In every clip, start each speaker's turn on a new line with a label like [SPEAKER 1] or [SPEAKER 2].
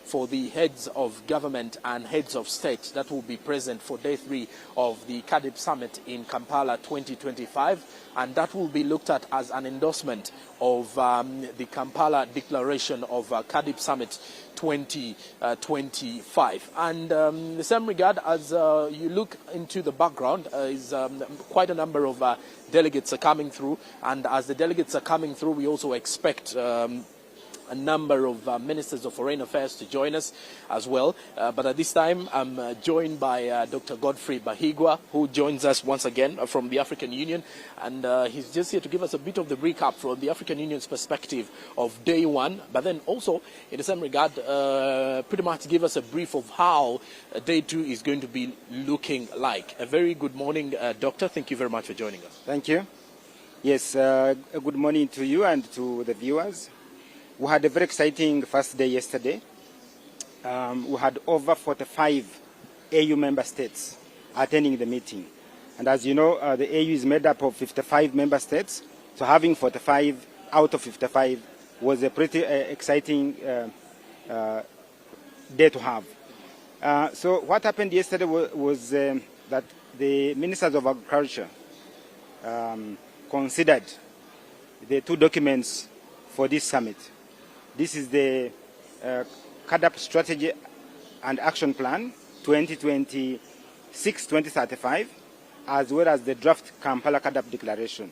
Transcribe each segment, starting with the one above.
[SPEAKER 1] for the heads of government and heads of state that will be present for day 3 of the Caadp Summit in Kampala 2025, and that will be looked at as an endorsement of the Kampala Declaration of Caadp Summit 2025. And in the same regard, as you look into the background, is quite a number of delegates are coming through, and as the delegates are coming through, we also expect a number of ministers of foreign affairs to join us as well. But at this time, I'm joined by Dr. Godfrey Bahiigwa, who joins us once again from the African Union. And he's just here to give us a bit of the recap from the African Union's perspective of day 1. But then also, in the same regard, pretty much give us a brief of how day 2 is going to be looking like. A very good morning, Doctor. Thank you very much for joining us.
[SPEAKER 2] Thank you. Yes, a good morning to you and to the viewers. We had a very exciting first day yesterday. We had over 45 AU member states attending the meeting. And as you know, the AU is made up of 55 member states. So having 45 out of 55 was a pretty exciting day to have. So what happened yesterday was that the ministers of agriculture considered the 2 documents for this summit. This is the Caadp Strategy and Action Plan 2026-2035, as well as the draft Kampala Caadp Declaration.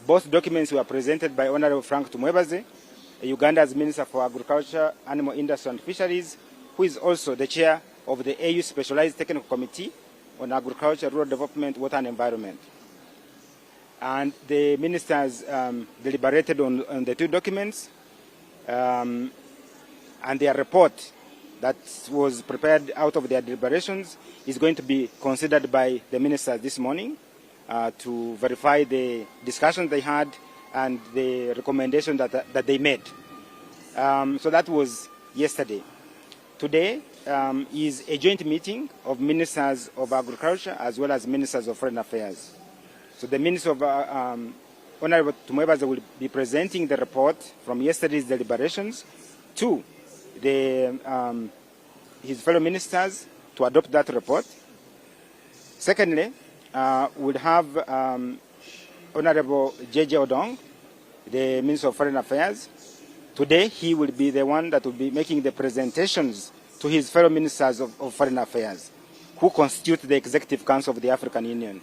[SPEAKER 2] Both documents were presented by Honorable Frank Tumwebaze, Uganda's Minister for Agriculture, Animal Industry and Fisheries, who is also the chair of the AU Specialized Technical Committee on Agriculture, Rural Development, Water and Environment. And the ministers deliberated on the 2 documents, and their report that was prepared out of their deliberations is going to be considered by the ministers this morning to verify the discussions they had and the recommendation that they made. So that was yesterday. Today is a joint meeting of ministers of agriculture as well as ministers of foreign affairs. So the Minister of Honorable Tumwebaze will be presenting the report from yesterday's deliberations to his fellow ministers to adopt that report. Secondly, we'll have Honorable J.J. Odong, the Minister of Foreign Affairs. Today, he will be the one that will be making the presentations to his fellow ministers of Foreign Affairs, who constitute the Executive Council of the African Union.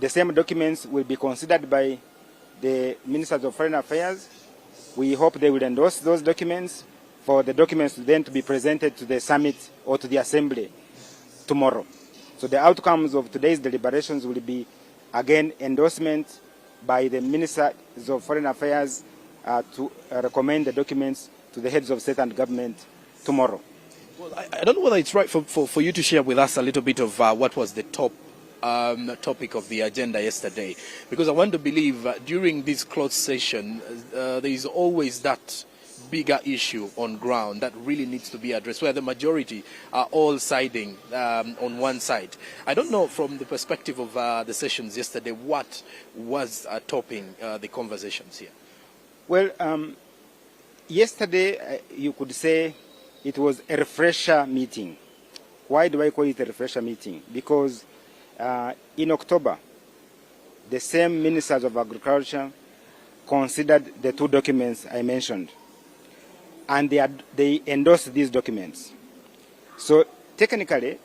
[SPEAKER 2] The same documents will be considered by the Ministers of Foreign Affairs. We hope they will endorse those documents for the documents then to be presented to the summit or to the assembly tomorrow. So the outcomes of today's deliberations will be, again, endorsement by the Ministers of Foreign Affairs to recommend the documents to the heads of state and government tomorrow.
[SPEAKER 1] Well, I don't know whether it's right for you to share with us a little bit of what was the topic of the agenda yesterday, because I want to believe during this closed session there is always that bigger issue on ground that really needs to be addressed, where the majority are all siding on one side. I don't know from the perspective of the sessions yesterday what was topping the conversations here.
[SPEAKER 2] Well, yesterday you could say it was a refresher meeting. Why do I call it a refresher meeting? Because in October, the same ministers of agriculture considered the 2 documents I mentioned, and they endorsed these documents. So technically,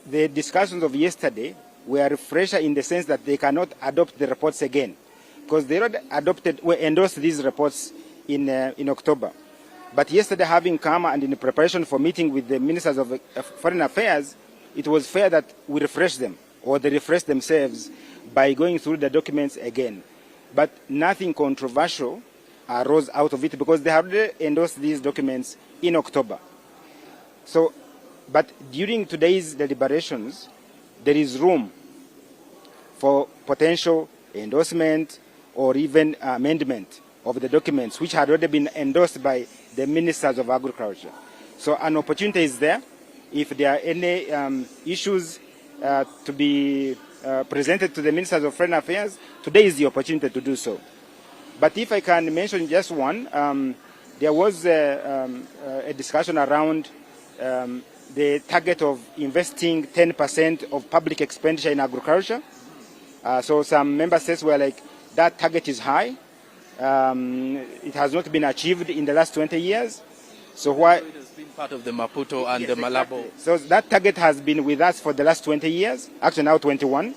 [SPEAKER 2] the discussions of yesterday were a refresher in the sense that they cannot adopt the reports again, because they already endorsed these reports in October. But yesterday, having come and in preparation for meeting with the ministers of foreign affairs, it was fair that we refresh them, or they refresh themselves by going through the documents again. But nothing controversial arose out of it because they have already endorsed these documents in October. So, but during today's deliberations, there is room for potential endorsement or even amendment of the documents which had already been endorsed by the ministers of agriculture. So an opportunity is there. If there are any issues to be presented to the ministers of foreign affairs, today is the opportunity to do so. But if I can mention just one, there was a discussion around the target of investing 10% of public expenditure in agriculture. So some member states were like, that target is high. It has not been achieved in the last 20 years. So why?
[SPEAKER 1] It has been part of the Maputo and
[SPEAKER 2] Yes,
[SPEAKER 1] the Malabo.
[SPEAKER 2] exactly. So that target has been with us for the last 20 years, actually now 21.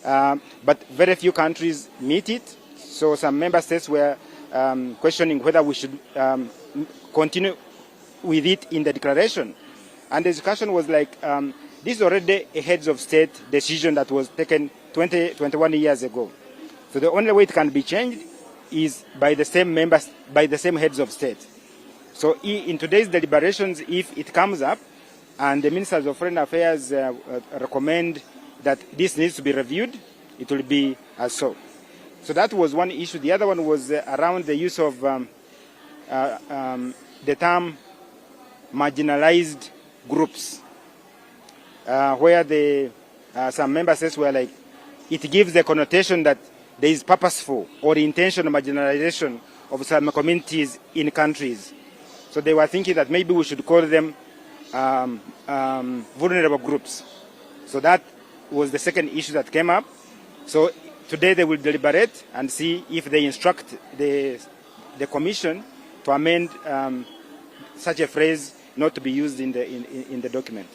[SPEAKER 2] But very few countries meet it. So some member states were questioning whether we should continue with it in the declaration. And the discussion was like, this is already a heads of state decision that was taken 21 years ago. So the only way it can be changed is by the same members, by the same heads of state. So in today's deliberations, if it comes up and the ministers of foreign affairs recommend that this needs to be reviewed, it will be as so. So that was one issue. The other one was around the use of the term marginalized groups, where some member states were like, it gives the connotation that there is purposeful or intentional marginalization of some communities in countries. So they were thinking that maybe we should call them vulnerable groups. So that was the second issue that came up. So today they will deliberate and see if they instruct the Commission to amend such a phrase not to be used in the document.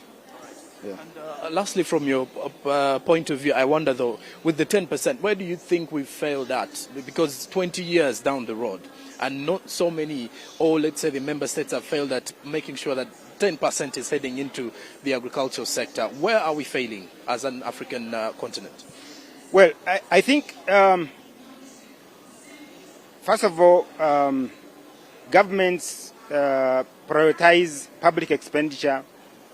[SPEAKER 2] Yeah.
[SPEAKER 1] And lastly, from your point of view, I wonder though, with the 10%, where do you think we failed at? Because 20 years down the road, and not so many, or let's say the member states have failed at making sure that 10% is heading into the agricultural sector. Where are we failing as an African continent?
[SPEAKER 2] Well, I think, first of all, governments prioritize public expenditure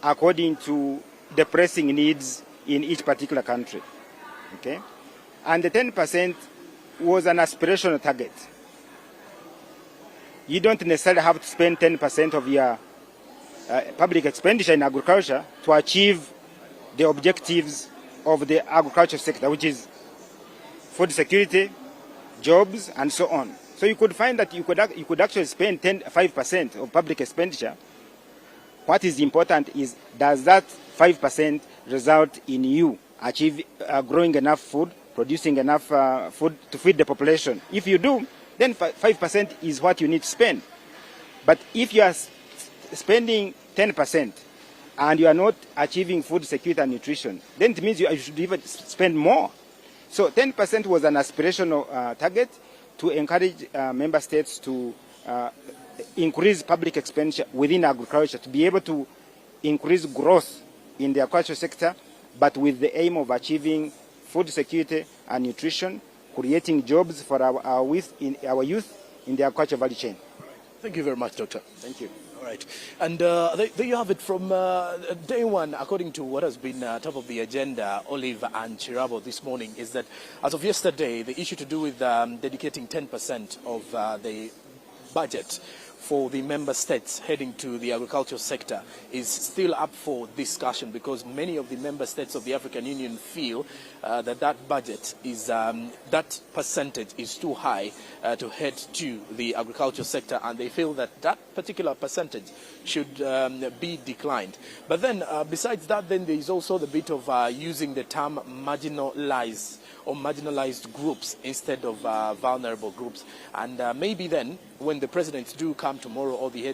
[SPEAKER 2] according to the pressing needs in each particular country. Okay? And the 10% was an aspirational target. You don't necessarily have to spend 10% of your public expenditure in agriculture to achieve the objectives of the agriculture sector, which is food security, jobs, and so on. So you could find that you could actually spend 5% of public expenditure. What is important is, does that 5% result in you growing enough food, producing enough food to feed the population? If you do, then 5% is what you need to spend. But if you are spending 10% and you are not achieving food security and nutrition, then it means you should even spend more. So 10% was an aspirational target to encourage member states to increase public expenditure within agriculture, to be able to increase growth in the agriculture sector, but with the aim of achieving food security and nutrition, creating jobs for our youth in the agriculture value chain.
[SPEAKER 1] Thank you very much, Doctor.
[SPEAKER 2] Thank you.
[SPEAKER 1] All right. And there you have it from day one, according to what has been top of the agenda, Olive and Chirabo this morning, is that as of yesterday, the issue to do with dedicating 10% of the budget for the member states heading to the agricultural sector is still up for discussion, because many of the member states of the African Union feel that budget is, that percentage is too high to head to the agricultural sector, and they feel that that particular percentage should be declined. But then besides that, then there is also the bit of using the term marginalized or marginalized groups instead of vulnerable groups. And maybe then when the presidents do come tomorrow, or the